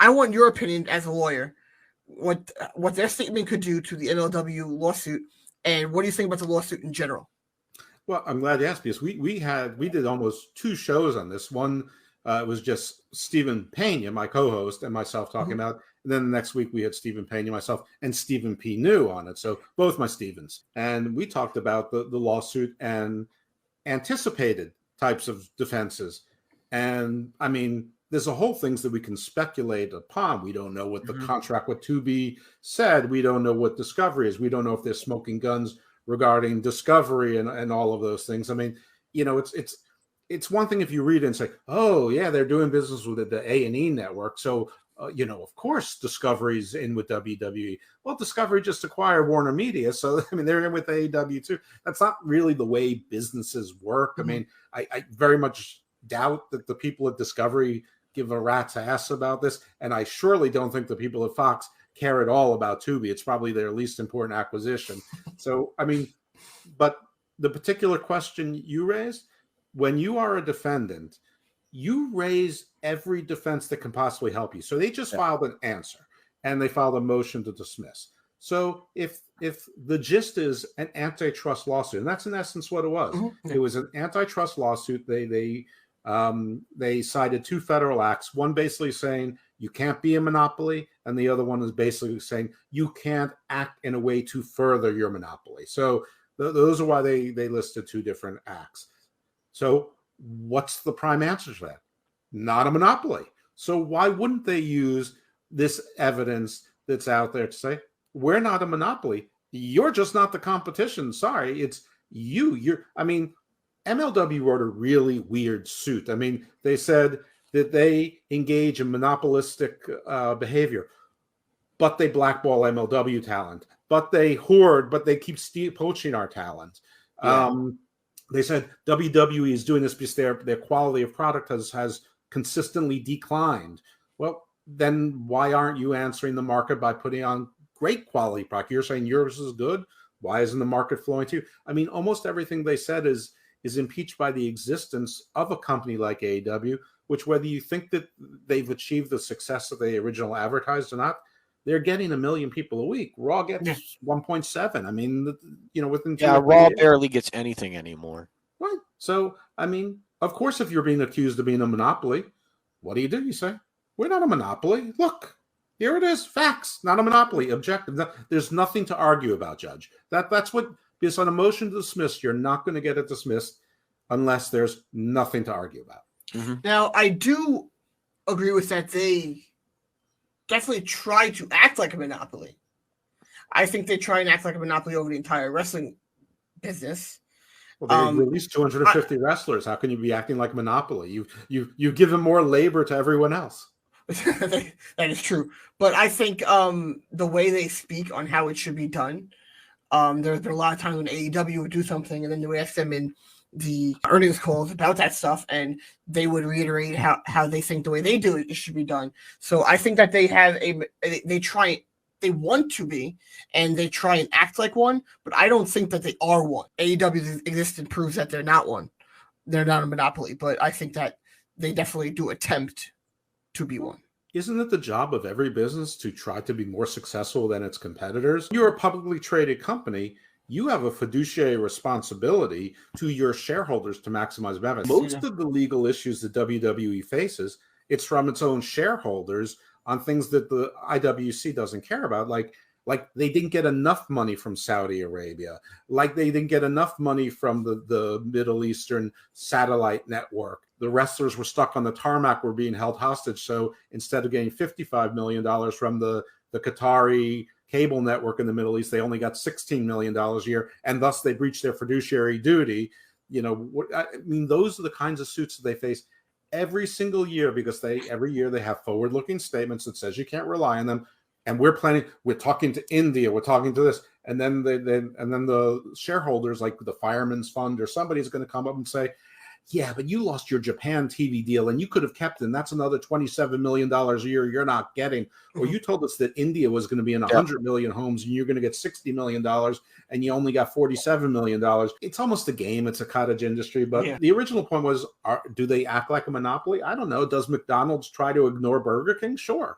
I want your opinion as a lawyer. What their statement could do to the MLW lawsuit, and what do you think about the lawsuit in general? Well, I'm glad you asked because we did almost 2 shows on this. One was just Stephen Pena, my co-host, and myself talking about. And then the next week we had Stephen Pena, myself, and Stephen P. New on it. So both my Stephens. And we talked about the lawsuit and anticipated types of defenses. And I mean, there's a whole things that we can speculate upon. We don't know what the contract with Tubi said. We don't know what discovery is. We don't know if they're smoking guns regarding discovery and all of those things. I mean, you know, it's one thing if you read it and say, oh yeah, they're doing business with the A&E network. So, you know, of course, Discovery's in with WWE. Well, Discovery just acquired Warner Media. So, I mean, they're in with AEW too. That's not really the way businesses work. I mean, I very much doubt that the people at Discovery give a rat's ass about this. And I surely don't think the people at Fox care at all about Tubi. It's probably their least important acquisition. So, I mean, but the particular question you raised, when you are a defendant, you raise every defense that can possibly help you. So they just filed an answer and they filed a motion to dismiss. So if the gist is an antitrust lawsuit, and that's in essence what it was, it was an antitrust lawsuit. They cited 2 federal acts, one basically saying you can't be a monopoly, and the other one is basically saying you can't act in a way to further your monopoly. So those are why they listed 2 different acts. So what's the prime answer to that? Not a monopoly. So why wouldn't they use this evidence that's out there to say, we're not a monopoly. You're just not the competition. Sorry, it's you. I mean, MLW wrote a really weird suit. I mean, they said that they engage in monopolistic behavior, but they blackball MLW talent, but they hoard, but they keep poaching our talent. Yeah. They said WWE is doing this because their quality of product has consistently declined. Well, then why aren't you answering the market by putting on great quality product? You're saying yours is good. Why isn't the market flowing to you? I mean, almost everything they said is impeached by the existence of a company like AEW, which whether you think that they've achieved the success that they originally advertised or not, they're getting 1 million people a week. Raw gets 1.7. I mean, you know, within Raw barely gets anything anymore. Right. So, I mean, of course, if you're being accused of being a monopoly, what do? You say, we're not a monopoly. Look, here it is. Facts, not a monopoly. Objective. There's nothing to argue about, Judge. That's what, because on a motion to dismiss, you're not going to get it dismissed unless there's nothing to argue about. Now, I do agree with that. They definitely try to act like a monopoly. I think they try and act like a monopoly over the entire wrestling business. Well, they released 250 wrestlers. How can you be acting like monopoly? You've given more labor to everyone else. That is true. But I think the way they speak on how it should be done, there are a lot of times when AEW would do something and then they would ask them in the earnings calls about that stuff, and they would reiterate how they think the way they do it should be done. So I think that they want to be, and they try and act like one, but I don't think that they are one. AEW's existence proves that they're not one. They're not a monopoly, but I think that they definitely do attempt to be one. Isn't it the job of every business to try to be more successful than its competitors? You're a publicly traded company. You have a fiduciary responsibility to your shareholders to maximize benefits. Most of the legal issues that WWE faces, it's from its own shareholders on things that the IWC doesn't care about, like they didn't get enough money from Saudi Arabia, like they didn't get enough money from the Middle Eastern satellite network. The wrestlers were stuck on the tarmac, were being held hostage. So instead of getting $55 million from the Qatari cable network in the Middle East, they only got $16 million a year, and thus they breached their fiduciary duty. You know, I mean, those are the kinds of suits that they face every single year, because every year they have forward-looking statements that says you can't rely on them. And we're talking to India, we're talking to this, and then the shareholders, like the Fireman's Fund or somebody's going to come up and say, yeah, but you lost your Japan TV deal and you could have kept it, and that's another $27 million a year you're not getting. Or you told us that India was going to be in 100 million homes and you're going to get $60 million and you only got $47 million. It's almost a game. It's a cottage industry. But the original point was, do they act like a monopoly? I don't know. Does McDonald's try to ignore Burger King? Sure.